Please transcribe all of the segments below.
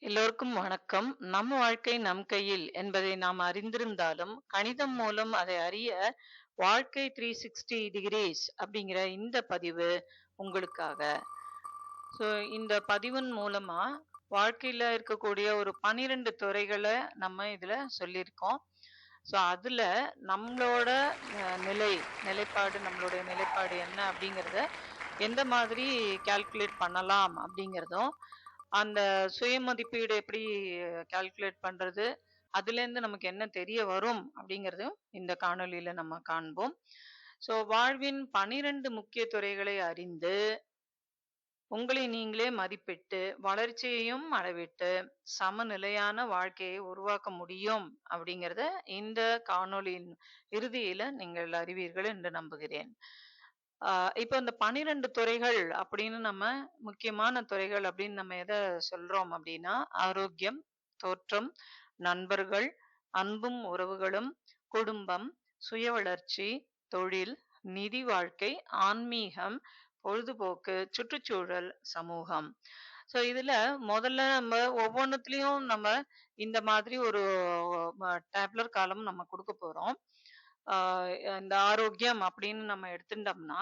எல்லோருக்கும் வணக்கம். நம் வாழ்க்கை நம் கையில் என்பதை நாம் அறிந்திருந்தாலும், கணிதம் மூலம் அதை அறிய வாழ்க்கை 360 டிகிரீஸ் அப்படிங்கிற இந்த பதிவு உங்களுக்காக. ஸோ இந்த பதிவின் மூலமா வாழ்க்கையில இருக்கக்கூடிய ஒரு 12 துறைகள நம்ம இதுல சொல்லியிருக்கோம். ஸோ அதுல நம்மளோட நம்மளுடைய நிலைப்பாடு என்ன அப்படிங்கிறத எந்த மாதிரி கால்குலேட் பண்ணலாம் அப்படிங்கிறதும், அந்த சுய மதிப்பீடு எப்படி கால்குலேட் பண்றது? அதுலேருந்து நமக்கு என்ன தெரிய வரும்? அப்படிங்கிறதையும் இந்த காணொளியில நம்ம காண்போம். ஸோ வாழ்வின் 12 முக்கிய துறைகளை அறிந்து, உங்களை நீங்களே மதிப்பிட்டு, வளர்ச்சியையும் அளவிட்டு, சமநிலையான வாழ்க்கையை உருவாக்க முடியும் அப்படிங்கிறத இந்த காணொளியின் இறுதியில நீங்கள் அறிவீர்கள் என்று நம்புகிறேன். இப்ப இந்த 12 துறைகள் அப்படின்னு நம்ம முக்கியமான துறைகள் அப்படின்னு நம்ம எத சொல்றோம் அப்படின்னா, ஆரோக்கியம், தோற்றம், நண்பர்கள், அன்பும் உறவுகளும், குடும்பம், சுய வளர்ச்சி, தொழில், நிதி வாழ்க்கை, ஆன்மீகம், பொழுதுபோக்கு, சுற்றுச்சூழல், சமூகம். ஸோ இதுல முதல்ல நம்ம ஒவ்வொன்னுத்துலயும் நம்ம இந்த மாதிரி ஒரு டேப்லர் காலம் நம்ம கொடுக்க போறோம். இந்த ஆரோக்கியம் அப்படின்னு நம்ம எடுத்துட்டோம்னா,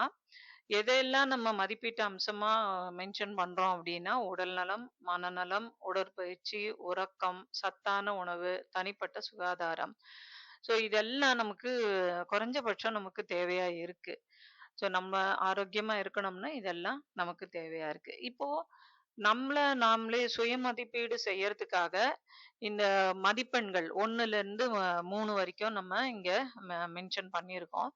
எதையெல்லாம் நம்ம மதிப்பீட்டு அம்சமா மென்ஷன் பண்றோம் அப்படின்னா, உடல் நலம், மனநலம், உடற்பயிற்சி, உறக்கம், சத்தான உணவு, தனிப்பட்ட சுகாதாரம். ஸோ இதெல்லாம் நமக்கு குறைஞ்சபட்சம் நமக்கு தேவையா இருக்கு. ஸோ நம்ம ஆரோக்கியமா இருக்கணும்னா இதெல்லாம் நமக்கு தேவையா இருக்கு. இப்போ நம்மள நாமளே சுய மதிப்பீடு செய்யறதுக்காக இந்த மதிப்பெண்கள் 1ல இருந்து 3 வரைக்கும் நம்ம இங்க மென்ஷன் பண்ணியிருக்கோம்.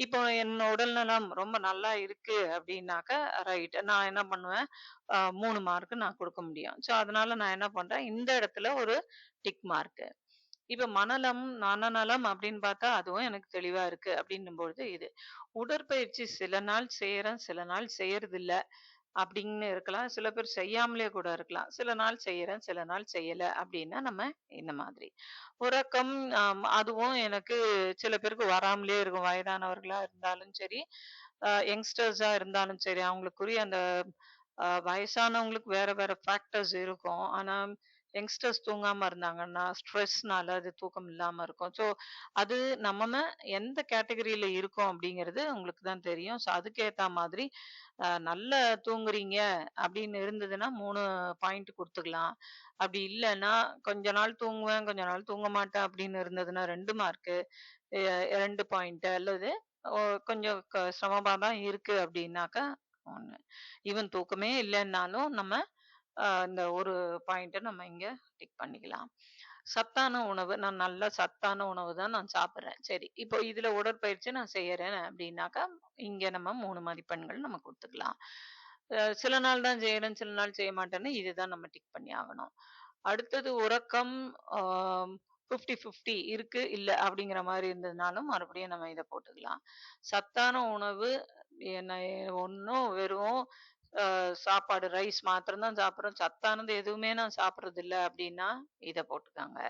இப்போ என் உடல் நலம் ரொம்ப நல்லா இருக்கு அப்படின்னாக்க, ரைட் நான் என்ன பண்ணுவேன், 3 மார்க் நான் கொடுக்க முடியும். ஸோ அதனால நான் என்ன பண்றேன், இந்த இடத்துல ஒரு டிக் மார்க். இப்ப மனநலம் அப்படின்னு பார்த்தா அதுவும் எனக்கு தெளிவா இருக்கு அப்படின்னும்பொழுது இது. உடற்பயிற்சி சில நாள் செய்யறேன், சில நாள் செய்யறதில்ல அப்படின்னு இருக்கலாம். சில பேர் செய்யாமலே கூட இருக்கலாம். சில நாள் செய்யறேன், சில நாள் செய்யல அப்படின்னா நம்ம இந்த மாதிரி. உறக்கம் அதுவும் எனக்கு சில பேருக்கு வராமலே இருக்கும். வயதானவர்களா இருந்தாலும் சரி, யங்ஸ்டர்ஸா இருந்தாலும் சரி, அவங்களுக்குரிய அந்த வயசானவங்களுக்கு வேற வேற ஃபேக்டர்ஸ் இருக்கும். ஆனா யங்ஸ்டர்ஸ் தூங்காம இருந்தாங்கன்னா, ஸ்ட்ரெஸ்னால அது தூக்கம் இல்லாம இருக்கும். ஸோ அது நம்ம எந்த கேட்டகரியில இருக்கோம் அப்படிங்கிறது உங்களுக்கு தான் தெரியும். ஸோ அதுக்கேத்த மாதிரி நல்லா தூங்குறீங்க அப்படின்னு இருந்ததுன்னா 3 பாயிண்ட் குடுத்துக்கலாம். அப்படி இல்லன்னா, கொஞ்ச நாள் தூங்குவேன், கொஞ்ச நாள் தூங்க மாட்டேன் அப்படின்னு இருந்ததுன்னா 2 மார்க்கு, 2 பாயிண்ட் அல்லது ஒ கொஞ்சம் சிரமமா தான் இருக்கு அப்படின்னாக்கா 1. ஈவன் தூக்கமே இல்லன்னாலும் நம்ம இந்த ஒரு பாயிண்ட்ட நம்ம இங்க டிக் பண்ணிக்கலாம். சத்தான உணவு. நான் நல்ல சத்தான உணவு தான் நான் சாப்பிடுறேன். சரி. இப்போ இதுல உடற்பயிற்சி நான் செய்யறேன் அப்படின்னாக்கா, இங்க நம்ம 3 மதிப்பெண்கள் நம்ம குடுத்துக்கலாம். சில நாள் தான் செய்யறேன், சில நாள் செய்ய மாட்டேன்னு இதுதான் நம்ம டிக் பண்ணி ஆகணும். அடுத்தது உறக்கம் ஆ 50, 50 இருக்கு, இல்ல அப்படிங்கிற மாரி இருந்ததுனாலும் மறுபடியும் நம்ம இத போட்டுக்கலாம். சத்தான உணவு என்ன ஒண்ணும் வெறும் சாப்பாடு ரைஸ் மாத்திரம் தான் சாப்பிடுறோம். சத்தானது எதுவுமே நான் சாப்பிடுறதில்ல அப்படின்னா, இத போட்டுக்கங்க.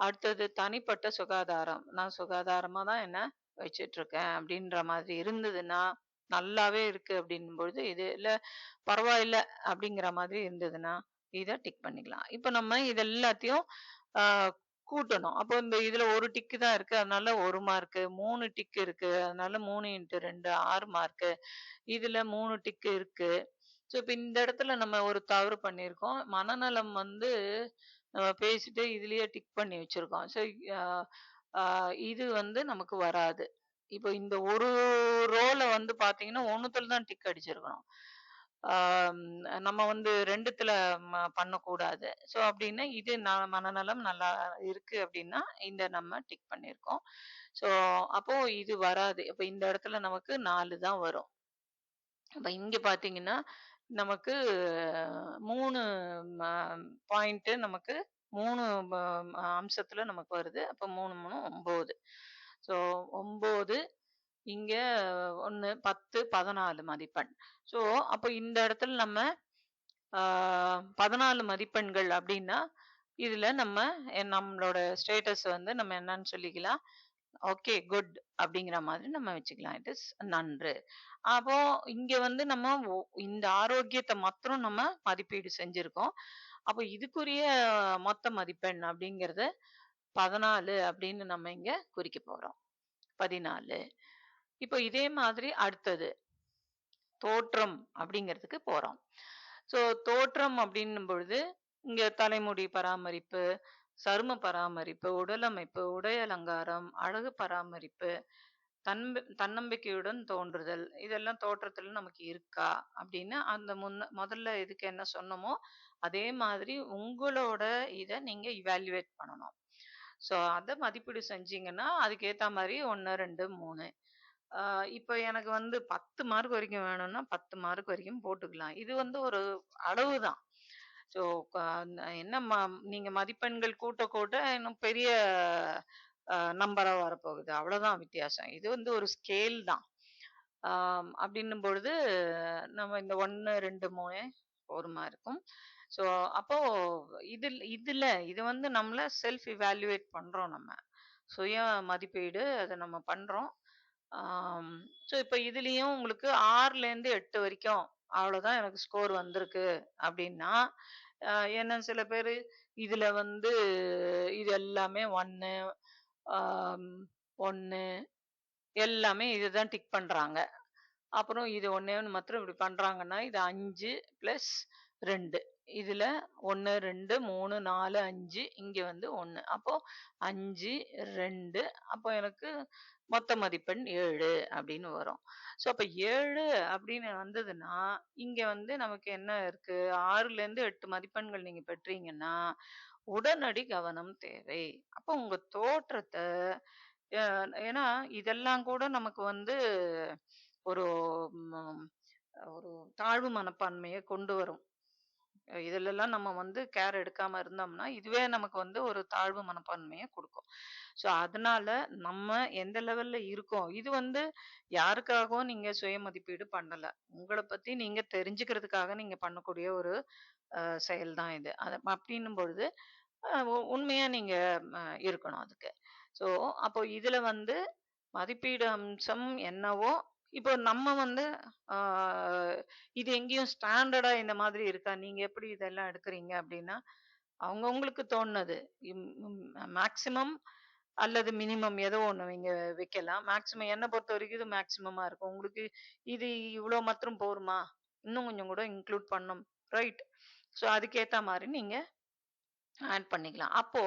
அடுத்தது தனிப்பட்ட சுகாதாரம். நான் சுகாதாரமா தான் என்ன வச்சுட்டுருக்கேன் அப்படின்ற மாதிரி இருந்ததுன்னா, நல்லாவே இருக்கு அப்படின்னும்பொழுது, இது இல்ல பரவாயில்ல அப்படிங்கிற மாதிரி இருந்ததுன்னா, இத டிக் பண்ணிக்கலாம். இப்ப நம்ம இது எல்லாத்தையும் ஆ கூட்டணும். அப்போ இந்த இதுல 1 டிக்கு தான் இருக்கு. அதனால 1 மார்க்கு. 3 டிக் இருக்கு. அதனால 3 × 2 6 மார்க்கு. இதுல 3 டிக் இருக்கு. ஸோ இப்ப இந்த இடத்துல நம்ம ஒரு தவறு பண்ணியிருக்கோம். மனநலம் வந்து நம்ம பேசிட்டு இதுலயே டிக் பண்ணி வச்சிருக்கோம். ஸோ அ அ இது வந்து நமக்கு வராது. இப்போ இந்த ஒரு ரோல வந்து பார்த்தீங்கன்னா, 1த்துல தான் டிக் அடிச்சிருக்கணும். ஆம், நம்ம வந்து 2த்துல பண்ணக்கூடாது. ஸோ அப்டின்னா இது மனநலம் நல்லா இருக்கு அப்டின்னா, இந்த நம்ம டிக் பண்ணியிருக்கோம். ஸோ அப்போ இது வராது. அப்ப இந்த இடத்துல நமக்கு 4 தான் வரும். அப்ப இங்க பார்த்தீங்கன்னா, நமக்கு 3 ம பாயிண்ட் நமக்கு 3 ப அம்சத்துல நமக்கு வருது. அப்ப 3, 3 9. ஸோ 9 இங்க 1 10 14 மதிப்பெண். ஸோ அப்ப இந்த இடத்துல நம்ம ஆ 14 மதிப்பெண்கள் அப்டின்னா, இதுல நம்ம நம்மளோட ஸ்டேட்டஸ் வந்து நம்ம என்னன்னு சொல்லிக்கலாம். ஓகே, குட் அப்படிங்கிற மாதிரி நம்ம வச்சுக்கலாம். இட் இஸ் நன்று. அப்போ இங்க வந்து நம்ம இந்த ஆரோக்கியத்த மாத்திரம் நம்ம மதிப்பீடு செஞ்சிருக்கோம். அப்போ இதுக்குரிய மொத்த மதிப்பெண் அப்படிங்கிறது 14 அப்படின்னு நம்ம இங்க குறிக்க போறோம். 14. இப்போ இதே மாதிரி அடுத்தது தோற்றம் அப்படிங்கிறதுக்கு போறோம். ஸோ தோற்றம் அப்படின்னும் பொழுது இங்க தலைமுடி பராமரிப்பு, சரும பராமரிப்பு, உடலமைப்பு, உடை அலங்காரம், அழகு பராமரிப்பு, தன்னம்பிக்கையுடன் தோன்றுதல் இதெல்லாம் தோற்றத்துல நமக்கு இருக்கா அப்படின்னு அந்த முதல்ல இதுக்கு என்ன சொன்னமோ அதே மாதிரி உங்களோட இதை நீங்க இவாலுவேட் பண்ணணும். ஸோ அதை மதிப்பீடு செஞ்சீங்கன்னா அதுக்கேத்த மாதிரி 1 2 3 இப்போ எனக்கு வந்து 10 மார்க் வரைக்கும் வேணும்னா 10 மார்க் வரைக்கும் போட்டுக்கலாம். இது வந்து ஒரு அளவு தான். ஸோ என்ன நீங்க மதிப்பெண்கள் கூட்ட கூட்ட இன்னும் பெரிய நம்பரா வரப்போகுது. அவ்வளவுதான் வித்தியாசம். இது வந்து ஒரு ஸ்கேல் தான். அப்படின்னும் பொழுது நம்ம இந்த 1 2 3 போருமா இருக்கும். ஸோ அப்போ இது வந்து நம்மள செல்ஃப் இவாலுவேட் பண்றோம் நம்ம. சுய மதிப்பீடு அத நம்ம பண்றோம். ஸோ இப்ப இதுலயும் உங்களுக்கு 6லேருந்து 8 வரைக்கும் அவ்வளவுதான் எனக்கு ஸ்கோர் வந்திருக்கு அப்படின்னா, ஏன்னா சில பேரு இதுல வந்து இது எல்லாமே 1 ஆம் 1 எல்லாமே இதுதான் டிக் பண்றாங்க. அப்புறம் இது ஒண்ணே ஒண்ணு மாத்திரம் இப்படி பண்றாங்கன்னா, இது 5 பிளஸ் 2 இதுல 1 2 3 4 5 இங்க வந்து 1 அப்போ 5 2 அப்போ எனக்கு மொத்த மதிப்பெண் 7 அப்படின்னு வரும். ஸோ அப்ப 7 அப்படின்னு வந்ததுன்னா இங்க வந்து நமக்கு என்ன இருக்கு 6லேருந்து 8 மதிப்பெண்கள் நீங்க பெற்றீங்கன்னா உடனடி கவனம் தேவை. அப்போ உங்க தோற்றத்தை ஏன்னா இதெல்லாம் கூட நமக்கு வந்து ஒரு ம், ஒரு தாழ்வு மனப்பான்மையை கொண்டு வரும். இதுலெல்லாம் நம்ம வந்து கேர் எடுக்காம இருந்தோம்னா, இதுவே நமக்கு வந்து ஒரு தாழ்வு மனப்பான்மைய குடுக்கும். ஸோ அதனால நம்ம எந்த லெவல்ல இருக்கோம், இது வந்து யாருக்காகவும் நீங்க சுய மதிப்பீடு பண்ணல. உங்கள பத்தி நீங்க தெரிஞ்சுக்கிறதுக்காக நீங்க பண்ணக்கூடிய ஒரு செயல் தான் இது. அப்படின்னும் பொழுது உண்மையா நீங்க இருக்கணும் அதுக்கு. ஸோ அப்போ இதுல வந்து மதிப்பீடு அம்சம் என்னவோ, இப்போ நம்ம வந்து ஆ இது எங்கேயும் ஸ்டாண்டர்டா இந்த மாதிரி இருக்கா? நீங்க எப்படி இதெல்லாம் எடுக்குறீங்க அப்படின்னா, அவங்கவங்களுக்கு தோணுனது. மேக்ஸிமம் அல்லது மினிமம் ஏதோ ஒண்ணு நீங்க வைக்கலாம். மேக்ஸிமம் என்ன பொறுத்தவரைக்கும் இது மேக்ஸிமமா இருக்கும். உங்களுக்கு இது இவ்ளோ மாத்திரம் போருமா? இன்னும் கொஞ்சம் கூட இன்க்ளூட் பண்ணணும். ரைட். ஸோ அதுக்கேத்த மாரி நீங்க ஆட் பண்ணிக்கலாம். அப்போ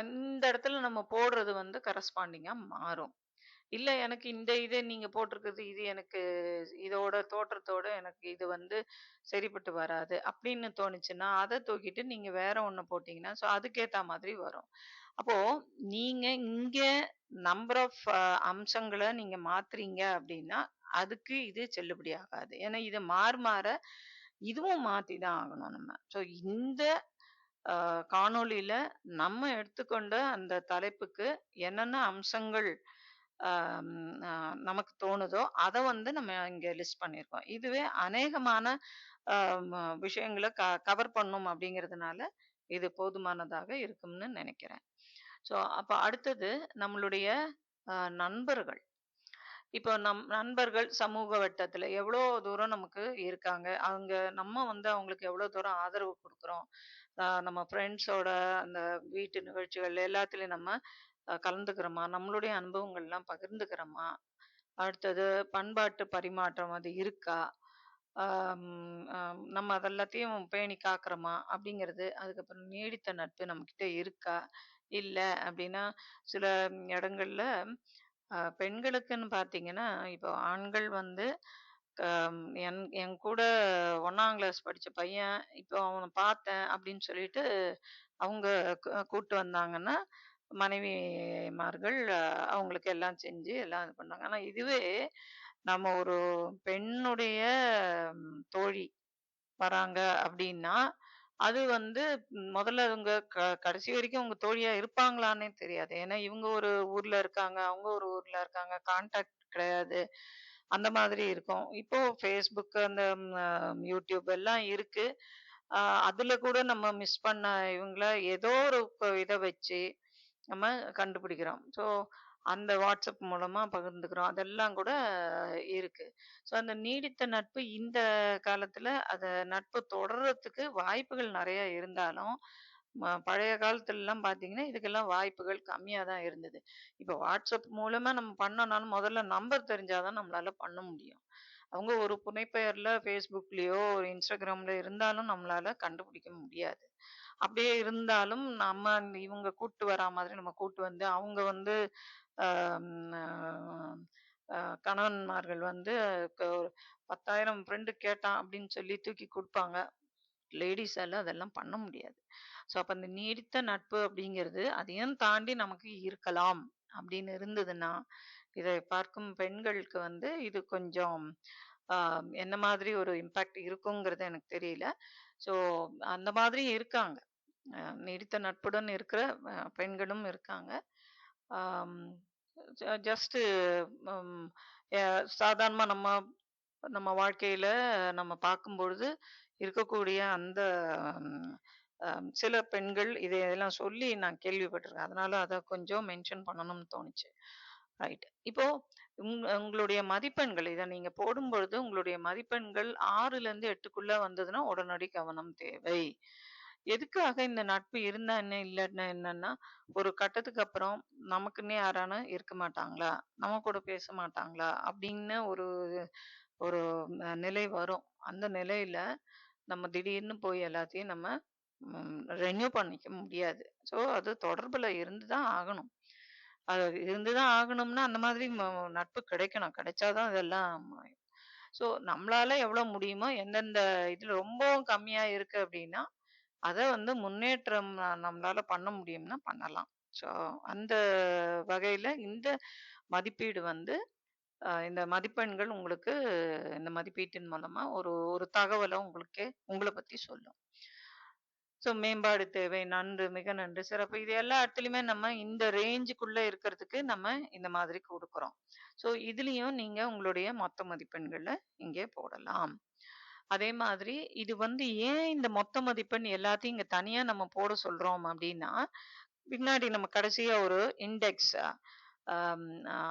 இந்த இடத்துல நம்ம போடுறது வந்து கரஸ்பாண்டிங்கா மாறும். இல்ல எனக்கு இந்த இது நீங்க போட்டிருக்கிறது இது எனக்கு இதோட தோற்றத்தோட எனக்கு இது வந்து சரிப்பட்டு வராது அப்படின்னு தோணுச்சுன்னா அதை தூக்கிட்டு நீங்க வேற ஒண்ணு போட்டீங்கன்னா ஸோ அதுக்கேத்த மாதிரி வரும். அப்போ நீங்க இங்க நம்பர் ஆஃப் அம்சங்களை நீங்க மாத்துறீங்க அப்படின்னா அதுக்கு இது செல்லுபடி ஆகாது. ஏன்னா இது மாற இதுவும் மாத்தி தான் ஆகணும் நம்ம. ஸோ இந்த காணொளியில நம்ம எடுத்துக்கொண்ட அந்த தலைப்புக்கு என்னென்ன அம்சங்கள் ஆம், நமக்கு தோணுதோ அதை வந்து நம்ம இங்க லிஸ்ட் பண்ணியிருக்கோம். இதுவே அநேகமான விஷயங்களை கவர் பண்ணும் அப்படிங்கிறதுனால இது போதுமானதாக இருக்கும்னு நினைக்கிறேன். ஸோ அப்ப அடுத்தது நம்மளுடைய நண்பர்கள். இப்போ நண்பர்கள் சமூக வட்டத்துல எவ்வளோ தூரம் நமக்கு இருக்காங்க. அவங்க நம்ம வந்து அவங்களுக்கு எவ்வளோ தூரம் ஆதரவு குடுக்குறோம். நம்ம ஃப்ரெண்ட்ஸோட அந்த வீட்டு நிகழ்ச்சிகள் எல்லாத்துலயும் நம்ம கலந்துக்கிறோமா? நம்மளுடைய அனுபவங்கள்லாம் பகிர்ந்துக்கிறோமா? அடுத்தது பண்பாட்டு பரிமாற்றம் அது இருக்கா? நம்ம அதெல்லாத்தையும் பேணி காக்கிறோமா? அப்படிங்கிறது. அதுக்கப்புறம் நீடித்த நட்பு நம்மகிட்ட இருக்கா? இல்ல அப்படின்னா சில இடங்கள்ல பெண்களுக்குன்னு பார்த்தீங்கன்னா, இப்போ ஆண்கள் வந்து என் கூட 1ஆம் கிளாஸ் படிச்ச பையன், இப்போ அவன பார்த்தேன் அப்படின்னு சொல்லிட்டு, அவங்க கூட்டு வந்தாங்கன்னா, மனைவிமார்கள் அவங்களுக்கு எல்லாம் செஞ்சு எல்லாம் இது பண்ணாங்க. ஆனா இதுவே நம்ம ஒரு பெண்ணுடைய தோழி வராங்க அப்படின்னா, அது வந்து முதல்ல அவங்க கடைசி வரைக்கும் அவங்க தோழியா இருப்பாங்களான்னே தெரியாது. ஏன்னா இவங்க ஒரு ஊர்ல இருக்காங்க, அவங்க ஒரு ஊர்ல இருக்காங்க. கான்டாக்ட் கிடையாது. அந்த மாதிரி இருக்கும். இப்போ Facebook அந்த YouTube எல்லாம் இருக்கு. அ அதுல கூட நம்ம மிஸ் பண்ண இவங்கள ஏதோ ஒரு இத வச்சு நம்ம கண்டுபிடிக்கிறோம். ஸோ அந்த WhatsApp மூலமா பகிர்ந்துக்கிறோம். அதெல்லாம் கூட இருக்கு. ஸோ அந்த நீடித்த நட்பு இந்த காலத்துல நட்பு தொடர்றதுக்கு வாய்ப்புகள் நெறைய இருந்தாலும், பழைய காலத்துலலாம் பார்த்தீங்கன்னா, இதுக்கெல்லாம் வாய்ப்புகள் கம்மியா தான் இருந்தது. இப்ப WhatsApp மூலமா நம்ம பண்ணோம்னாலும் முதல்ல நம்பர் தெரிஞ்சா தான் நம்மளால பண்ண முடியும். அவங்க ஒரு புனைப்பெயர்ல Facebookலயோ, ஒரு Instagramல இருந்தாலும் நம்மளால கண்டுபிடிக்க முடியாது. அப்படியே இருந்தாலும் நம்ம இவங்க கூட்டு வரா மாதிரி நம்ம கூட்டு வந்து, அவங்க வந்து அம் கணவன்மார்கள் வந்து ஒரு 10,000 ஃப்ரெண்டு கேட்டான் அப்படின்னு சொல்லி தூக்கி குடுப்பாங்க. லேடீஸால அதெல்லாம் பண்ண முடியாது. ஸோ அப்ப அந்த நீடித்த நட்பு அப்படிங்கிறது, அதையும் தாண்டி நமக்கு இருக்கலாம் அப்படின்னு இருந்ததுன்னா, இதை பார்க்கும் பெண்களுக்கு வந்து இது கொஞ்சம் ஆ என்ன மாதிரி ஒரு இம்பாக்ட் இருக்குங்கிறது எனக்கு தெரியல. ஸோ அந்த மாதிரி இருக்காங்க. நீடித்த நட்புடன் இருக்கிற பெண்களும் இருக்காங்க. ஆம் ஜஸ்ட்டு ம் எ சாதாரணமா நம்ம நம்ம வாழ்க்கையில நம்ம பார்க்கும்பொழுது இருக்கக்கூடிய அந்த ம், சில பெண்கள் இதையெல்லாம் சொல்லி நான் கேள்விப்பட்டிருக்கேன். அதனால அத கொஞ்சம் மென்ஷன் பண்ணணும்னு தோணுச்சு. ரைட். இப்போ உங்களுடைய மதிப்பெண்கள் இத நீங்க போடும்பொழுது உங்களுடைய மதிப்பெண்கள் 6லேருந்து 8க்குள்ள வந்ததுன்னா உடனடி கவனம் தேவை. எதுக்காக இந்த நட்பு இருந்தா என்ன, இல்லன்னா என்னன்னா, ஒரு கட்டத்துக்கு அப்புறம் நமக்குன்னே யாரான இருக்க மாட்டாங்களா? நம்ம கூட பேச மாட்டாங்களா? அப்படின்னு ஒரு ஒரு நிலை வரும். அந்த நிலையில நம்ம திடீர்னு போய் எல்லாத்தையும் நம்ம ரென்யூ பண்ணிக்க முடியாது. ஸோ அது தொடர்புல இருந்து தான் ஆகணும். அது இருந்து தான் ஆகணும்னா, அந்த மாதிரி நட்பு கிடைக்கணும். கிடைச்சா தான் இதெல்லாம் ஸோ நம்மளால எவ்வளோ முடியுமோ, எந்தெந்த இதுல ரொம்பவும் கம்மியா இருக்கு அப்படின்னா, அத வந்து முன்னேற்றம் நம்மளால பண்ண முடியும்னா பண்ணலாம். ஸோ அந்த வகையில இந்த மதிப்பீடு வந்து இந்த மதிப்பெண்கள் உங்களுக்கு இந்த மதிப்பீட்டின் மூலமா ஒரு ஒரு தகவல உங்கள பத்தி சொல்லும். ஸோ மேம்பாடு தேவை, நன்று, மிக நன்று, சிறப்பு இது எல்லா இடத்துலயுமே நம்ம இந்த ரேஞ்சுக்குள்ள இருக்கிறதுக்கு நம்ம இந்த மாதிரி குடுக்குறோம். ஸோ இதுலயும் நீங்க உங்களுடைய மொத்த மதிப்பெண்கள இங்கே போடலாம். அதே மாதிரி இது வந்து ஏன் இந்த மொத்த மதிப்பெண் எல்லாத்தையும் இங்க தனியா நம்ம போட சொல்றோம் அப்டின்னா, பின்னாடி நம்ம கடைசியா ஒரு இண்டெக்ஸ்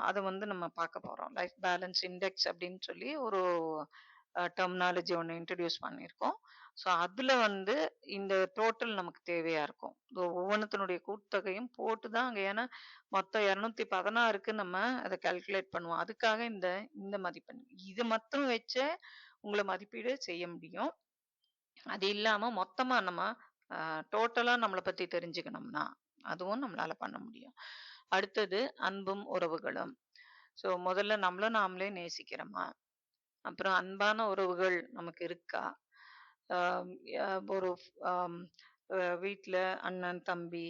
அத வந்து நம்ம பார்க்க போறோம். லைஃப் பேலன்ஸ் இண்டெக்ஸ் அப்படின்னு சொல்லி ஒரு டெர்மினாலஜி ஒண்ணு இன்ட்ரோடியூஸ் பண்ணியிருக்கோம். ஸோ அதுல வந்து இந்த டோட்டல் நமக்கு தேவையா இருக்கும். ஒவ்வொன்னுத்தினுடைய கூட்டுத்தொகையும் போட்டு தான் அங்க ஏன்னா மொத்தம் 216க்கு நம்ம அத கால்குலேட் பண்ணுவோம். அதுக்காக இந்த இந்த மதிப்பெண். இது மட்டும் வச்சே உங்கள மதிப்பீடு செய்ய முடியும். அது இல்லாம மொத்தமா நம்ம டோட்டலா நம்மள பத்தி தெரிஞ்சுக்கணும்னா, அதுவும் நம்மளால பண்ண முடியும். அடுத்தது அன்பும் உறவுகளும். ஸோ முதல்ல நம்மள நாமளே நேசிக்கிறோமா? அப்புறம் அன்பான உறவுகள் நமக்கு இருக்கா? ஆம், ஒரு ஆம், வீட்ல அண்ணன், தம்பி,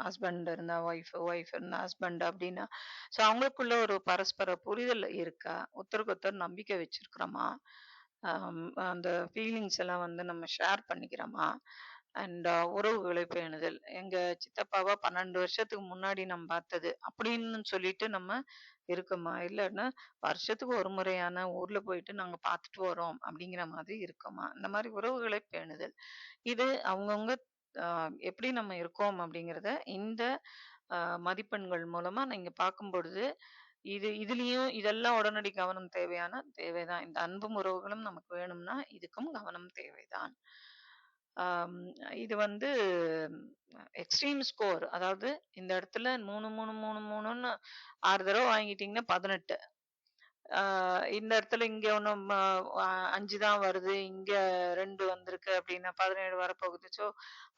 ஹஸ்பண்ட் இருந்தா ஒய்ஃப், ஒய்ஃப் இருந்தா ஹஸ்பண்ட் அப்படின்னா, ஸோ அவங்களுக்குள்ள ஒரு பரஸ்பர புரிதல் இருக்கா? ஒருத்தருக்கு ஒருத்தர் நம்பிக்கை வச்சிருக்கிறோமா? அந்த ஃபீலிங்ஸ் எல்லாம் வந்து நம்ம ஷேர் பண்ணிக்கிறோமா? அண்ட் உறவுகளை பேணுதல். எங்க சித்தப்பாவ 12 வருஷத்துக்கு முன்னாடி நான் பார்த்தது. அப்படின்னு சொல்லிட்டு நம்ம இருக்கோமா? இல்லன்னா வருஷத்துக்கு ஒரு முறையான ஊர்ல போயிட்டு நாங்க பார்த்துட்டு வரோம் அப்படிங்கிற மாதிரி இருக்கோமா? இந்த மாதிரி உறவுகளை பேணுதல். இது அவங்கவங்க அ எப்படி நம்ம இருக்கோம் அப்படிங்கிறத இந்த அ மதிப்பெண்கள் மூலமா நீங்க பார்க்கும்பொழுது, இதுலயும் இதெல்லாம் உடனடி கவனம் தேவைதான். இந்த அன்பும் உறவுகளும் நமக்கு வேணும்னா, இதுக்கும் கவனம் தேவைதான். ஆம், இது வந்து எக்ஸ்ட்ரீம் ஸ்கோர். அதாவது இந்த இடத்துல 3, 3, 3, 3ன்னு 6 தடவ வாங்கிட்டீங்கன்னா 18. ஆ இந்த இடத்துல இங்க ஒண்ணும் 5 தான் வருது. இங்க 2 வந்திருக்கு அப்படின்னா 17 வரப்போகுது. ஸோ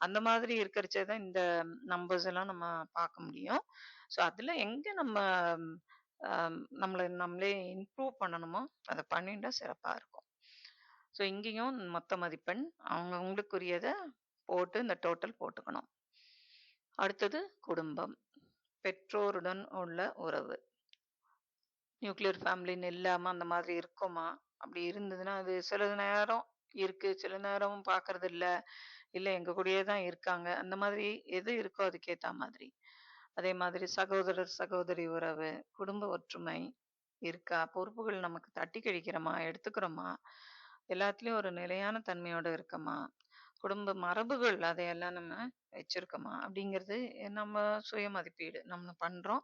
அந்த மாதிரி இருக்கிறச்சே தான் இந்த நம்பர்ஸ் எல்லாம் நம்ம பார்க்க முடியும். ஸோ அதுல எங்க நம்ம நம்மள நம்மளே இம்ப்ரூவ் பண்ணணுமோ, அத பண்ணிட்டா சிறப்பா இருக்கும். ஸோ இங்கேயும் மொத்த மதிப்பெண் அவங்கவங்களுக்குரியத போட்டு இந்த டோட்டல் போட்டுக்கணும். அடுத்தது குடும்பம். பெற்றோருடன் உள்ள உறவு. நியூக்ளியர் ஃபேமிலின்னு இல்லாம அந்த மாதிரி இருக்குமா? அப்படி இருந்ததுன்னா, அது சில நேரம் இருக்கு. சில நேரம் பார்க்கறது இல்ல. இல்ல எங்க கூடயே தான் இருக்காங்க. அந்த மாதிரி எது இருக்கோ அதுக்கேத்தா மாதிரி. அதே மாதிரி சகோதரர், சகோதரி உறவு, குடும்ப ஒற்றுமை இருக்கா? பொறுப்புகள் நமக்கு தட்டி கழிக்கிறோமா? எடுத்துக்கிறோமா? எல்லாத்துலயும் ஒரு நிலையான தன்மையோட இருக்கமா? குடும்ப மரபுகள் அதையெல்லாம் நம்ம வச்சிருக்கோமா? அப்படிங்கிறது நம்ம சுய மதிப்பீடு நம்ம பண்றோம்.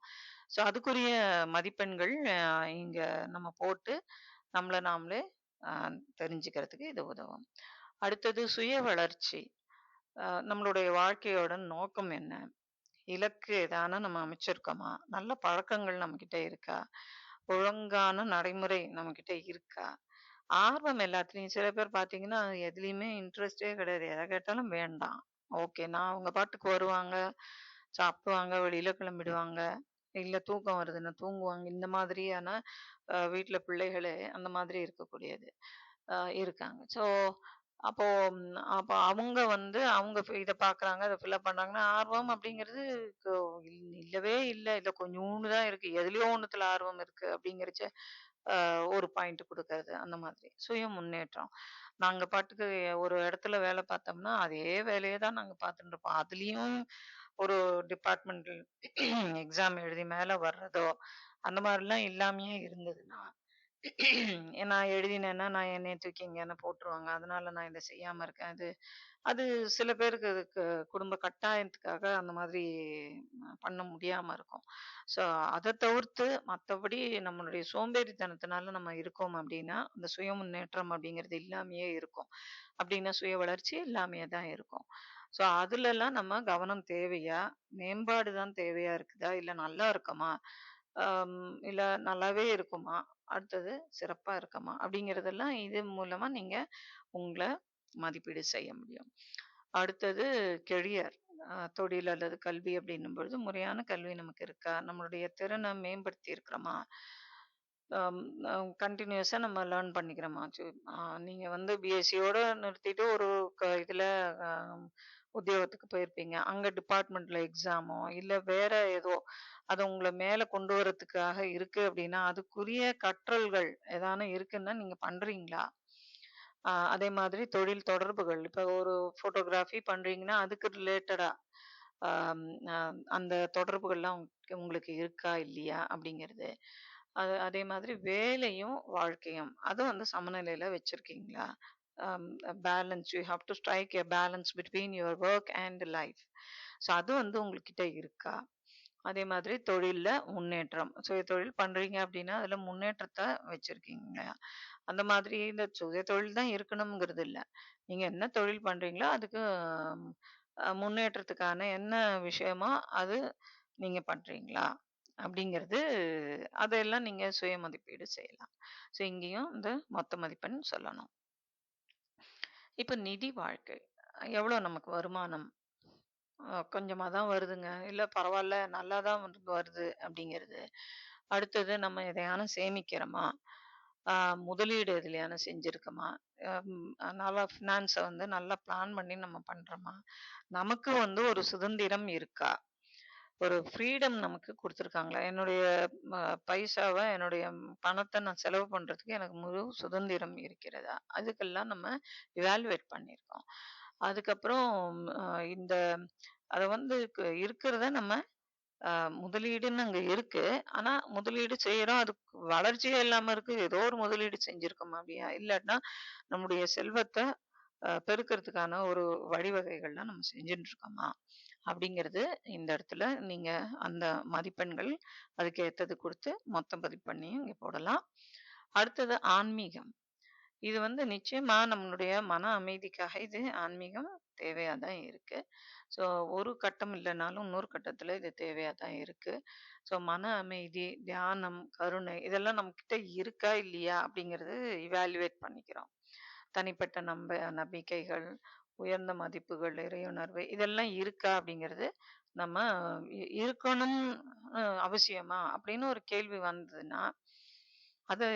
ஸோ அதுக்குரிய மதிப்பெண்கள் இங்க நம்ம போட்டு நம்மள நாமளே அ தெரிஞ்சுக்கிறதுக்கு இது உதவும். அடுத்தது சுய வளர்ச்சி. நம்மளுடைய வாழ்க்கையோட நோக்கம் என்ன? இலக்கு ஏதான நம்ம அமைச்சிருக்கோமா? நல்ல பழக்கங்கள் நம்மகிட்ட இருக்கா? ஒழுங்கான நடைமுறை நம்மகிட்ட இருக்கா? ஆர்வம் எல்லாத்துலயும் சில பேர் பார்த்தீங்கன்னா, எதுலயுமே இன்ட்ரெஸ்ட்டே கிடையாது. எத கேட்டாலும் வேண்டாம். ஓகே. நான் அவங்க பாட்டுக்கு வருவாங்க, சாப்பிடுவாங்க, வெளியில கிளம்பிடுவாங்க. இல்ல தூக்கம் வருதுன்னா தூங்குவாங்க. இந்த மாதிரியான வீட்ல பிள்ளைகளே அந்த மாதிரி இருக்கக்கூடியது. இருக்காங்க. ஸோ அப்போ அப்ப அவங்க வந்து அவங்க இத பார்க்குறாங்க, அத ஃபில்அப் பண்றாங்கன்னா, ஆர்வம் அப்படிங்கிறது கொ இல்லவே இல்ல. இல்ல கொஞ்சூண்டு தான் இருக்கு. எதுலயோ ஒண்ணுத்துல ஆர்வம் இருக்கு அப்படிங்கிறச்ச ஒரு பாயிண்ட் குடுக்கறது அந்த மாதிரி. சுய முன்னேற்றம். நாங்க பாட்டுக்கு ஒரு இடத்துல வேலை பார்த்தோம்னா, அதே வேலைய தான் நாங்க பார்த்துட்டு இருப்போம். அதுலயும் ஒரு டிபார்ட்மெண்டல் எக்ஸாம் எழுதி மேல வர்றதோ, அந்த மாரிலாம் இல்லாமயே இருந்ததுன்னா, நான் எழுதினேன்னா, நான் என்னைய தூக்கி எங்கேயான போட்டுருவாங்க. அதனால நான் இத செய்யாம இருக்கேன். அது அது சில பேருக்கு அதுக்கு குடும்ப கட்டாயத்துக்காக அந்த மாதிரி பண்ண முடியாம இருக்கும். ஸோ அத தவிர்த்து மத்தபடி நம்மளுடைய சோம்பேறித்தனத்தினால நம்ம இருக்கோம் அப்டின்னா, அந்த சுய முன்னேற்றம் அப்படிங்கிறது இல்லாமயே இருக்கும். அப்டின்னா சுய வளர்ச்சி இல்லாமயே தான் இருக்கும். ஸோ அதுலலாம் நம்ம கவனம் தேவையா? மேம்பாடு தான் தேவையா இருக்குதா? இல்ல நல்லா இருக்கமா? இல்ல நல்லாவே இருக்குமா? அடுத்தது சிறப்பா இருக்கமா? அப்படிங்கிறதெல்லாம் இது மூலமா நீங்க உங்கள மதிப்பீடு செய்ய முடியும். அடுத்தது கெரியர். தொழில் அல்லது கல்வி அப்படின்னும் பொழுது முறையான கல்வி நமக்கு இருக்கா? நம்மளுடைய திறன மேம்படுத்தி இருக்கிறோமா? அம் அ கன்டினியூஸா நம்ம லேர்ன் பண்ணிக்கிறோமா? அ நீங்க வந்து பிஎஸ்சியோட நிறுத்திட்டு ஒரு இதுல அ உத்தியோகத்துக்கு போயிருப்பீங்க. அங்க டிபார்ட்மெண்ட்ல எக்ஸாமோ, இல்ல வேற ஏதோ அது உங்கள மேல கொண்டு வரதுக்காக இருக்கு அப்படின்னா, அதுக்குரிய கற்றல்கள் ஏதான இருக்குன்னா நீங்க பண்றீங்களா? அதே மாதிரி தொழில் தொடர்புகள். இப்ப ஒரு ஃபோட்டோகிராஃபி பண்றீங்கன்னா, அதுக்கு ரிலேட்டடா அம் அ அந்த தொடர்புகள்லாம் உங்களுக்கு இருக்கா? இல்லையா? அப்படிங்கிறது. அதே மாதிரி வேலையும், வாழ்க்கையும் அதுவும் வந்து சமநிலையில வச்சிருக்கீங்களா? Um balance you have to strike a balance between your work and life. So அது வந்து உங்ககிட்ட இருக்கா? அதே மாதிரி தொழில்ல முன்னேற்றம். சுயதொழில் பண்றீங்க அப்படின்னா, அதுல முன்னேற்றத்த வச்சிருக்கீங்களா? அந்த மாதிரி இந்த சுயதொழில் தான் இருக்கணுங்கிறது இல்ல. நீங்க என்ன தொழில் பண்றீங்களோ, அதுக்கு முன்னேற்றத்துக்கான என்ன விஷயமோ அது நீங்க பண்றீங்களா? அப்படிங்கிறது அதெல்லாம் நீங்க சுய மதிப்பீடு செய்யலாம். ஸோ இங்கேயும் இந்த மொத்த மதிப்பெண் சொல்லணும். இப்ப நிதி வாழ்க்கை. எவ்வளோ நமக்கு வருமானம்? கொஞ்சமா தான் வருதுங்க. இல்ல பரவால்ல நல்லா தான் வந்து வருது அப்படிங்கிறது. அடுத்தது நம்ம எதையாவது சேமிக்கிறோமா? ஆ முதலீடு எதுலயான செஞ்சிருக்கோமா? நல்லா ஃபினான்ஸ வந்து நல்லா பிளான் பண்ணி நம்ம பண்றோமா? நமக்கு வந்து ஒரு சுதந்திரம் இருக்கா? ஒரு ஃப்ரீடம் நமக்கு குடுத்துருக்காங்களா? என்னுடைய ம பைசாவ, என்னுடைய பணத்த நான் செலவு பண்றதுக்கு எனக்கு முழு சுதந்திரம் இருக்கிறதா? அதுக்கெல்லாம் நம்ம இவாலுவேட் பண்ணியிருக்கோம். அதுக்கப்புறம் அ இந்த அத வந்து இருக்கிறத நம்ம அ முதலீடுன்னு அங்க இருக்கு. ஆனா முதலீடு செய்றோம். அதுக்கு வளர்ச்சியே இல்லாம இருக்கு. ஏதோ ஒரு முதலீடு செஞ்சிருக்கோமா அப்படியா? இல்லாட்டினா நம்முடைய செல்வத்த பெருக்கறதுக்கான ஒரு வழிவகைகள்லாம் நம்ம செஞ்சுட்டு இருக்கோமா? அப்படிங்கிறது இந்த இடத்துல நீங்க அந்த மதிப்பெண்கள் அதுக்கு ஏத்தது குடுத்து மொத்த மதிப்பெண்ணையும் இங்க போடலாம். அடுத்தது ஆன்மீகம். இது வந்து நிச்சயமா நம்மளுடைய மன அமைதிக்காக இது ஆன்மீகம் தேவையா தான் இருக்கு. ஸோ ஒரு கட்டம் இல்லைனாலும் இன்னொரு கட்டத்துல இது தேவையா தான் இருக்கு. ஸோ மன அமைதி, தியானம், கருணை இதெல்லாம் நம்மகிட்ட இருக்கா இல்லையா அப்படிங்கிறது இவாலுவேட் பண்ணிக்கிறோம். தனிப்பட்ட நம்பிக்கைகள், உயர்ந்த மதிப்புகள், இறையுணர்வு இதெல்லாம் இருக்கா அப்படிங்கிறது நம்ம இருக்கணும் அவசியமா அப்படின்னு ஒரு கேள்வி வந்ததுன்னா, அது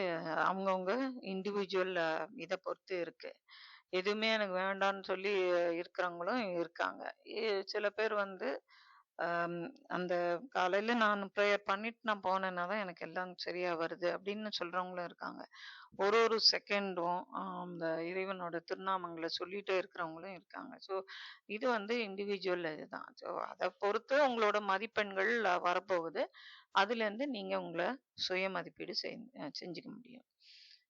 அவங்கவங்க இண்டிவிஜுவல் இத பொறுத்து இருக்கு. எதுவுமே எனக்கு வேண்டான்னு சொல்லி இருக்கிறவங்களும் இருக்காங்க. சில பேர் வந்து அம் அந்த காலையில நான் ப்ரேயர் பண்ணிட்டு நான் போனேன்னா தான் எனக்கு எல்லாம் சரியா வருது அப்படின்னு சொல்றவங்களும் இருக்காங்க. ஒரு ஒரு செகண்டும் அந்த இறைவனோட திருநாமங்கள சொல்லிட்டே இருக்கிறவங்களும் இருக்காங்க. ஸோ இது வந்து இண்டிவிஜுவல் இதுதான். ஸோ அத பொறுத்து உங்களோட மதிப்பெண்கள் வரப்போகுது. அதுலேருந்து நீங்க உங்கள சுய மதிப்பீடு செஞ்சுக்க முடியும்.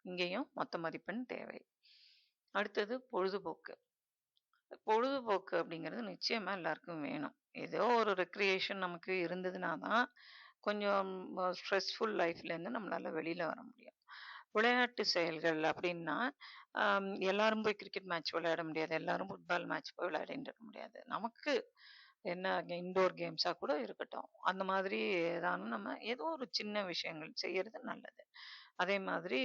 இங்கேயும் மொத்த மதிப்பெண் தேவை. அடுத்தது பொழுதுபோக்கு. பொழுதுபோக்கு அப்படிங்கிறது நிச்சயமா எல்லாருக்கும் வேணும். ஏதோ ஒரு ரெக்ரியேஷன் நமக்கு இருந்ததுனா தான், கொஞ்சம் ஸ்ட்ரெஸ்ஃபுல் லைஃப்லேருந்து நம்மளால வெளியில வர முடியும். விளையாட்டு செயல்கள் அப்படின்னா, எல்லாரும் போய் கிரிக்கெட் மேட்ச் விளையாட முடியாது. எல்லாரும் ஃபுட்பால் மேட்ச் போய் விளையாடிட்டு இருக்க முடியாது. நமக்கு என்ன இன்டோர் கேம்ஸா கூட இருக்கட்டும். அந்த மாதிரி ஏதானும் நம்ம ஏதோ ஒரு சின்ன விஷயங்கள் செய்யறது நல்லது. அதே மாதிரி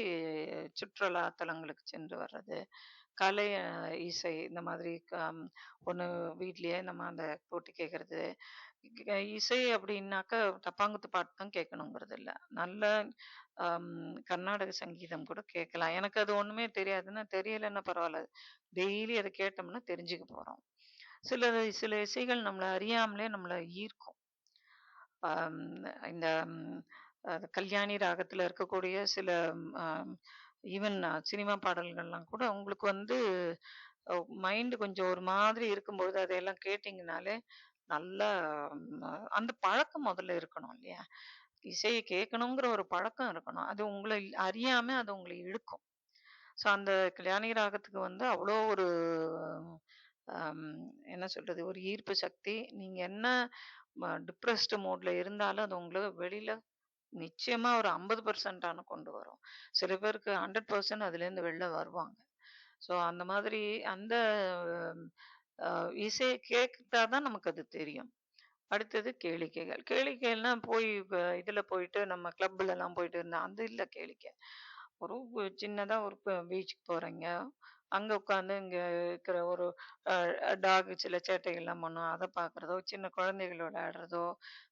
சுற்றுலா தலங்களுக்கு சென்று வர்றது. கலை, இசை இந்த மாதிரி ஒண்ணு வீட்லயே நம்ம அந்த போட்டு கேட்கறது. இசை அப்படின்னாக்கா டப்பாங்குத்து பாட்டு தான் கேட்கணுங்கிறது இல்ல. நல்ல அம் கர்நாடக சங்கீதம் கூட கேட்கலாம். எனக்கு அது ஒண்ணுமே தெரியாதுன்னா, தெரியலன்னா பரவால்ல. டெய்லி அத கேட்டோம்னா தெரிஞ்சுக்க போறோம். சில சில இசைகள் நம்மள அறியாமலே நம்மள ஈர்க்கும். அம் இந்த அது கல்யாணி ராகத்துல இருக்கக்கூடிய சில ஈவன் சினிமா பாடல்கள்லாம் கூட உங்களுக்கு வந்து மைண்ட் கொஞ்சம் ஒரு மாதிரி இருக்கும்பொழுது அதையெல்லாம் கேட்டீங்கனாலே நல்லா அந்த பழக்கம் முதல்ல இருக்கணும் இல்லையா? இசைய கேட்கணுங்கிற ஒரு பழக்கம் இருக்கணும். அது உங்கள அறியாம அது உங்கள இழுக்கும். ஸோ அந்த கல்யாணி ராகத்துக்கு வந்து அவ்வளோ ஒரு அம் என்ன சொல்றது? ஒரு ஈர்ப்பு சக்தி. நீங்க என்ன டிப்ரஸ்டு மோட்ல இருந்தாலும் அது உங்கள வெளியில நிச்சயமா ஒரு 50% ஆன கொண்டு வரும். சில பேருக்கு 100% அதுலேருந்து வெளில வருவாங்க. ஸோ அந்த மாதிரி அந்த அ இசைய கேட்டா தான் நமக்கு அது தெரியும். அடுத்தது கேளிக்கைகள். கேளிக்கைன்னா போய் இதுல போயிட்டு நம்ம கிளப்லலாம் போயிட்டு இருந்தா அது இல்ல கேளிக்கை. ஒரு சின்னதா ஒரு பீச்சுக்கு போறீங்க. அங்க உட்காந்து இங்க இருக்கிற ஒரு டாக் சில சேட்டைகள்லாம் பண்ணும். அத பார்க்குறதோ, சின்ன குழந்தைகள் விளையாடுறதோ,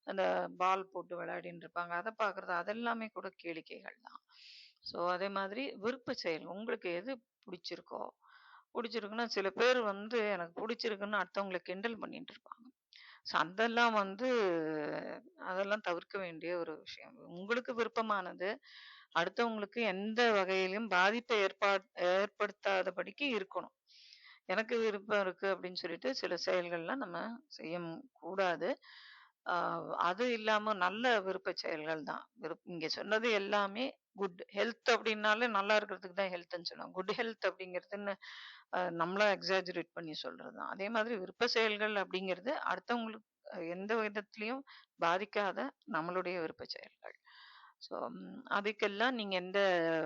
அந்த பால் போட்டு விளையாடின்னு இருப்பாங்க. அத பார்க்குறது அதெல்லாமே கூட கேளிக்கைகள் தான். ஸோ அதே மாதிரி விருப்ப செயல். உங்களுக்கு எது புடிச்சிருக்கோ, புடிச்சிருக்குன்னா சில பேர் வந்து எனக்கு புடிச்சிருக்குன்னு அடுத்தவங்கள கிண்டல் பண்ணிட்டு இருப்பாங்க. ஸோ அதெல்லாம் வந்து அதெல்லாம் தவிர்க்க வேண்டிய ஒரு விஷயம். உங்களுக்கு விருப்பமானது அடுத்தவங்களுக்கு எந்த வகையிலும் பாதிப்பை ஏற்படுத்தாதபடிக்கு இருக்கணும். எனக்கு விருப்பம் இருக்கு அப்படின்னு சொல்லிட்டு சில செயல்கள்லாம் நம்ம செய்ய கூடாது. ஆ, அது இல்லாம நல்ல விருப்ப செயல்கள் தான். இங்க சொன்னது எல்லாமே குட் ஹெல்த் அப்படின்னாலே நல்லா இருக்கிறதுக்கு தான் ஹெல்த்ன்னு சொல்லுவாங்க. குட் ஹெல்த் அப்படிங்கிறதுன்னு நம்மளா எக்ஸாஜரேட் பண்ணி சொல்றது தான். அதே மாதிரி விருப்ப செயல்கள் அப்படிங்கிறது அடுத்தவங்களுக்கு எந்த விதத்திலயும் பாதிக்காத நம்மளுடைய விருப்ப செயல்கள். ஸோ அதுக்கெல்லாம் நீங்க எந்த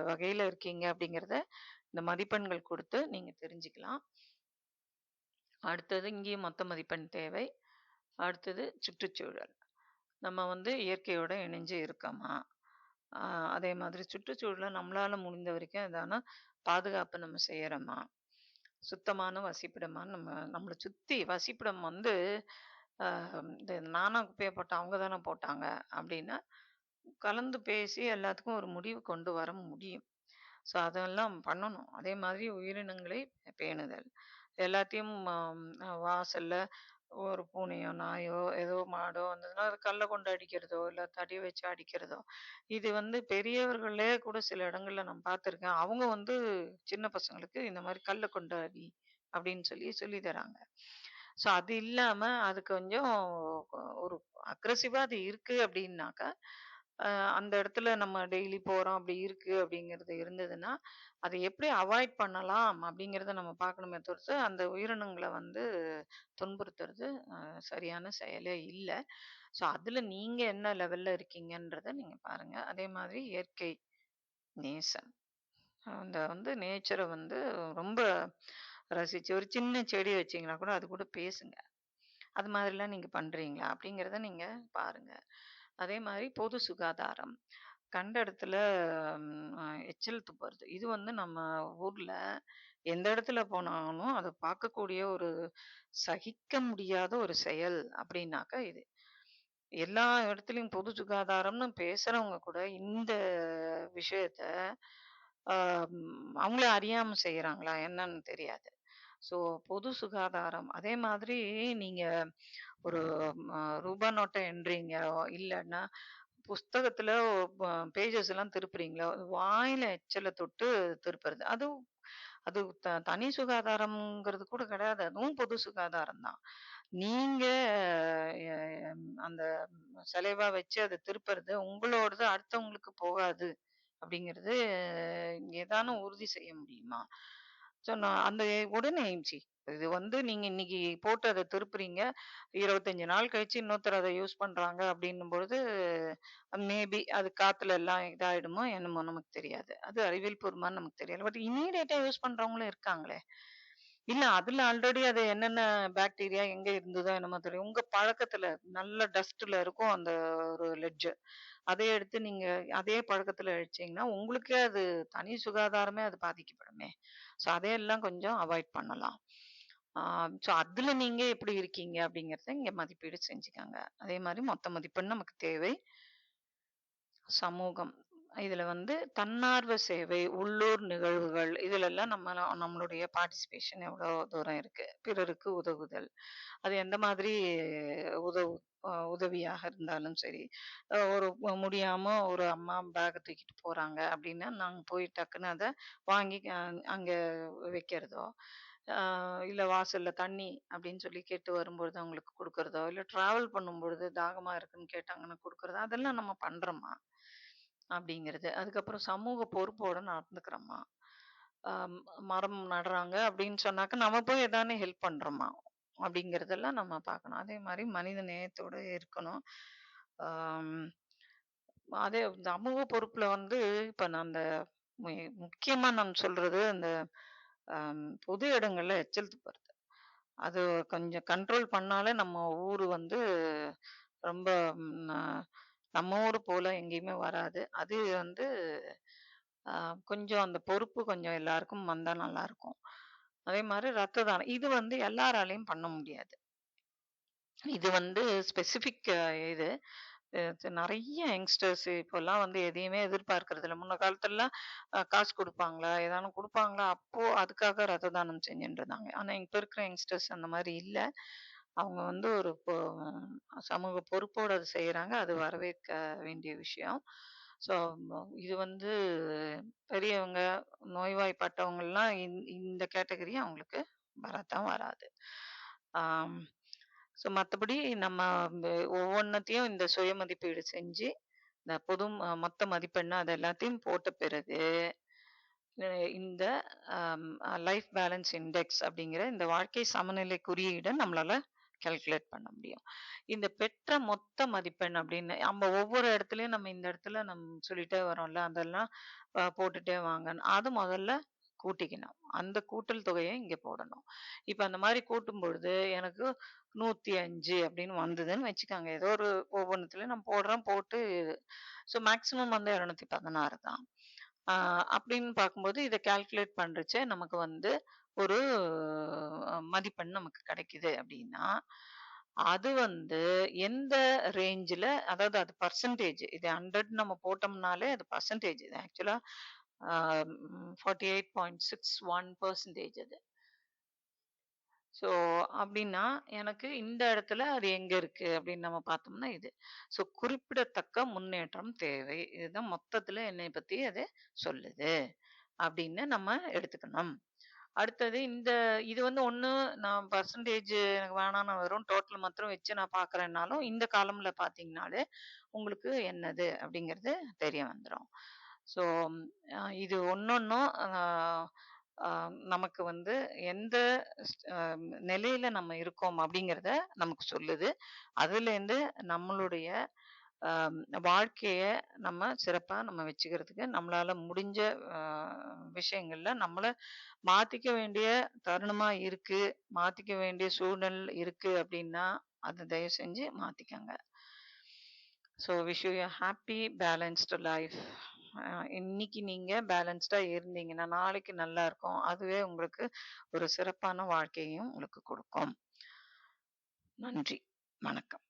வகையில இருக்கீங்க அப்படிங்கிறத இந்த மதிப்பெண்கள் கொடுத்து நீங்க தெரிஞ்சுக்கலாம். அடுத்தது இங்கேயும் மொத்த மதிப்பெண் தேவை. அடுத்தது சுற்றுச்சூழல். நம்ம வந்து இயற்கையோட இணைஞ்சு இருக்கோமா? ஆ அதே மாதிரி சுற்றுச்சூழல நம்மளால முடிந்த வரைக்கும் எதான பாதுகாப்பு நம்ம செய்யறோமா? சுத்தமான வசிப்பிடமா நம்மள சுத்தி வசிப்பிடம் வந்து அ இந்த நானா குப்பைய போட்டேன், அவங்க தானே போட்டாங்க அப்டின்னா, கலந்து பேசி எல்லாத்துக்கும் ஒரு முடிவு கொண்டு வர முடியும். ஸோ அதெல்லாம் பண்ணணும். அதே மாதிரி உயிரினங்களை பேணுதல். எல்லாத்தையும் வாசல்ல ஒரு பூனையோ, நாயோ, ஏதோ மாடோ வந்ததுன்னா, அது கல்ல கொண்டு அடிக்கிறதோ, இல்ல தடி வச்சு அடிக்கிறதோ, இது வந்து பெரியவர்களே கூட சில இடங்கள்ல நான் பார்த்துருக்கேன். அவங்க வந்து சின்ன பசங்களுக்கு இந்த மாரி கல்ல கொண்டு அடி அப்படின்னு சொல்லி தராங்க. ஸோ அது இல்லாம அது கொஞ்சம் ஒரு அக்ரெசிவா அது இருக்கு அப்படின்னாக்கா, அ அந்த இடத்துல நம்ம டெய்லி போறோம் அப்படி இருக்கு அப்படிங்கிறது இருந்ததுன்னா, அதை எப்படி அவாய்ட் பண்ணலாம் அப்படிங்கிறத நம்ம பார்க்கணுமே தவிர்த்து, அந்த உயிரினங்கள வந்து துன்புறுத்துறது சரியான செயலே இல்ல. ஸோ அதுல நீங்க என்ன லெவல்ல இருக்கீங்கன்றத நீங்க பாருங்க. அதே மாதிரி இயற்கை நேசம். அந்த வந்து நேச்சர வந்து ரொம்ப ரசிச்சு ஒரு சின்ன செடி வச்சீங்கன்னா கூட அது கூட பேசுங்க. அது மாதிரிலாம் நீங்க பண்றீங்களா? அப்படிங்கிறத நீங்க பாருங்க. அதே மாரி பொது சுகாதாரம். கண்ட இடத்துல எச்சல் துப்புறது. இது வந்து நம்ம ஊர்ல எந்த இடத்துல போனாலும் அத பார்க்கக்கூடிய ஒரு சகிக்க முடியாத ஒரு செயல் அப்படின்னாக்கா இது. எல்லா இடத்துலயும் பொது சுகாதாரம்னு பேசுறவங்க கூட இந்த விஷயத்த ஆ அவங்களே அறியாம செய்றாங்களா என்னன்னு தெரியாது. ஸோ பொது சுகாதாரம். அதே மாதிரி நீங்க ஒரு ரூபா நோட்ட எண்றீங்க, இல்லன்னா புஸ்தகத்துல பேஜஸ் எல்லாம் திருப்புறீங்களா, வாயில எச்சல தொட்டு திருப்புறது. அதுவும் அது தனி சுகாதாரம்ங்கிறது கூட கிடையாது. அதுவும் பொது சுகாதாரம் தான். நீங்க அந்த சலைவா வச்சு அத திருப்புறது உங்களோடது அடுத்தவங்களுக்கு போகாது அப்படிங்கிறது ஏதானும் உறுதி செய்ய முடியுமா? ஸோ நான் அந்த உடனே எய்ம்சி. இது வந்து நீங்க இன்னைக்கு போட்டு அத திருப்புறீங்க. 25 நாள் கழிச்சு இன்னொருத்தர் அத யூஸ் பண்றாங்க அப்படின்னும் பொழுது, மேபி அது காத்துல எல்லாம் இதாயிடுமோ என்னமோ நமக்கு தெரியாது. அது அறிவியல் பூர்வமா நமக்கு தெரியல. பட் இம்மீடியட்டா யூஸ் பண்றவங்களும் இருக்காங்களே! இல்ல அதுல ஆல்ரெடி அது என்னென்ன பாக்டீரியா எங்க இருந்ததோ என்னமோ தெரியும். உங்க பழக்கத்துல நல்ல டஸ்ட்ல இருக்கும் அந்த ஒரு லெட்ஜ். அதை எடுத்து நீங்க அதே பழக்கத்துல வச்சீங்கன்னா, உங்களுக்கே அது தனி சுகாதாரமே அது பாதிக்கப்படுமே! ஸோ அதையெல்லாம் கொஞ்சம் அவாய்ட் பண்ணலாம். ஆ ஸோ அதுல நீங்க எப்படி இருக்கீங்க அப்படிங்கிறத இங்க மதிப்பீடு செஞ்சுக்கங்க. அதே மாரி மொத்த மதிப்பெண் நமக்கு தேவை. சமூகம். இதுல வந்து தன்னார்வ சேவை, உள்ளூர் நிகழ்வுகள் இதுலெல்லாம் நம்மளுடைய பார்ட்டிசிபேஷன் எவ்வளோ தூரம் இருக்கு. பிறருக்கு உதவுதல். அது எந்த மாதிரி உதவு உதவியாக இருந்தாலும் சரி. ஒரு முடியாம ஒரு அம்மா பேக்க தூக்கிட்டு போறாங்க அப்படின்னா, நாங்க போய் டக்குன்னு அத வாங்கி அங்க வைக்கிறதோ, அ இல்ல வாசல்ல தண்ணி அப்படின்னு சொல்லி கேட்டு வரும்பொழுது அவங்களுக்கு குடுக்குறதோ, இல்ல டிராவல் பண்ணும்பொழுது தாகமா இருக்குன்னு கேட்டாங்கன்னா குடுக்குறதோ, அதெல்லாம் நம்ம பண்றோமா? அப்படிங்கிறது. அதுக்கப்புறம் சமூக பொறுப்போட நடந்துக்கிறோமா? அம் மரம் நடுறாங்க அப்படின்னு சொன்னாக்க, நம்ம போய் எதானே ஹெல்ப் பண்றோமா? அப்படிங்கிறதெல்லாம் நம்ம பார்க்கணும். அதே மாரி மனித நேயத்தோட இருக்கணும். ஆம் அதே சமூக பொறுப்புல வந்து இப்ப நான் அந்த மு முக்கியமா நான் சொல்றது அந்த பொது இடங்கள்ல எச்சல் துப்புறது. அது கொஞ்சம் கண்ட்ரோல் பண்ணாலே நம்ம ஊரு வந்து ரொம்ப ம் அ நம்ம ஊரு போல எங்கேயுமே வராது. அது வந்து அ கொஞ்சம் அந்த பொறுப்பு கொஞ்சம் எல்லாருக்கும் வந்தா நல்லாருக்கும். அதே மாரி ரத்த தானம். இது வந்து எல்லாராலயும் பண்ண முடியாது. இது வந்து ஸ்பெசிஃபிக் இது. நெறைய யங்ஸ்டர்ஸ் இப்போலாம் வந்து எதையுமே எதிர்பார்க்கறதில்ல. முன்ன காலத்துலலாம் காசு குடுப்பாங்களா? ஏதானும் குடுப்பாங்களா? அப்போ அதுக்காக ரத்த தானம் செஞ்சுட்டு இருந்தாங்க. ஆனா இப்ப இருக்கிற யங்ஸ்டர்ஸ் அந்த மாரி இல்ல. அவங்க வந்து ஒரு சமூக பொறுப்போட அத செய்றாங்க. அது வரவேற்க வேண்டிய விஷயம். ஸோ இது வந்து பெரியவங்க, நோய்வாய்ப்பட்டவங்கலாம் இந்த கேட்டகரி அவங்களுக்கு வரத்தான் வராது. ஆம். ஸோ மத்தபடி நம்ம ஒவ்வொன்னத்தையும் இந்த சுய மதிப்பீடு செஞ்சு, இந்த மொத்த மதிப்பெண்ணு அது எல்லாத்தையும் போட்ட பிறகு, அ இந்த அம் லைஃப் பேலன்ஸ் இண்டெக்ஸ் அப்படிங்கிற இந்த வாழ்க்கை சமநிலை குறியீட நம்மளால கால்குலேட் பண்ண முடியும். இந்த பெற்ற மொத்த மதிப்பெண் அப்படின்னு நம்ம ஒவ்வொரு இடத்துலயும் நம்ம இந்த இடத்துல சொல்லிட்டே வரோம்ல, அதெல்லாம் போட்டுட்டே வாங்கன்னு. அது முதல்ல கூட்டிக்கணும். அந்த கூட்டல் தொகைய இங்க போடணும். இப்ப அந்த மாரி கூட்டும்பொழுது எனக்கு 105 அப்படின்னு வந்ததுன்னு வச்சுக்கோங்க. ஏதோ ஒரு ஒவ்வொன்னுத்துலயும் நான் போடுறேன். போட்டு ஸோ மேக்ஸிமம் வந்து 216 தான். ஆ அப்படின்னு பார்க்கும்போது இத கால்குலேட் பண்றச்ச நமக்கு வந்து ஒரு மதிப்பெண் நமக்கு கிடைக்குது அப்படின்னா, அது வந்து எந்த ரேஞ்சுல அதாவது அது பெர்சன்டேஜ் இது 100 நம்ம போட்டோம்னாலே அது பெர்சன்டேஜ். இது ஆக்சுவலா ஆ 48.61% அது. ஸோ அப்டின்னா, எனக்கு இந்த இடத்துல அது எங்க இருக்கு அப்படின்னு நம்ம பார்த்தோம்னா இது. ஸோ குறிப்பிடத்தக்க முன்னேற்றம் தேவை. இதுதான் மொத்தத்துல என்னைய பத்தி அது சொல்லுது. அப்படின்னு நம்ம எடுத்துக்கணும். அடுத்தது இது வந்து ஒண்ணு நான் பெர்சன்டேஜ் எனக்கு வேணாம் நான் வெறும் டோட்டல் மாத்திரம் வச்சு நான் பார்க்குறேன்னாலும், இந்த காலம்ல பார்த்தீங்கனாலே உங்களுக்கு என்னது அப்படிங்கிறது தெரிய வந்துரும். ஸோ இது ஒண்ணொண்ணும் அ நமக்கு வந்து எந்த நிலையில நம்ம இருக்கோம் அப்படிங்கிறத நமக்கு சொல்லுது. அதுலேருந்து நம்மளுடைய அ வாழ்க்கைய நம்ம சிறப்பா நம்ம வச்சுக்கிறதுக்கு நம்மளால முடிஞ்ச அ விஷயங்கள்ல நம்மள மாத்திக்க வேண்டிய தருணமா இருக்கு, மாத்திக்க வேண்டிய சூழல் இருக்கு அப்படின்னா, அத தயவு செஞ்சு மாத்திக்கங்க. So wish you a happy balanced life. இன்னைக்கு நீங்க பேலன்ஸ்டா இருந்தீங்கன்னா, நாளைக்கு நல்லா இருக்கும். அதுவே உங்களுக்கு ஒரு சிறப்பான வாழ்க்கையையும் உங்களுக்கு கொடுக்கும். நன்றி. வணக்கம்.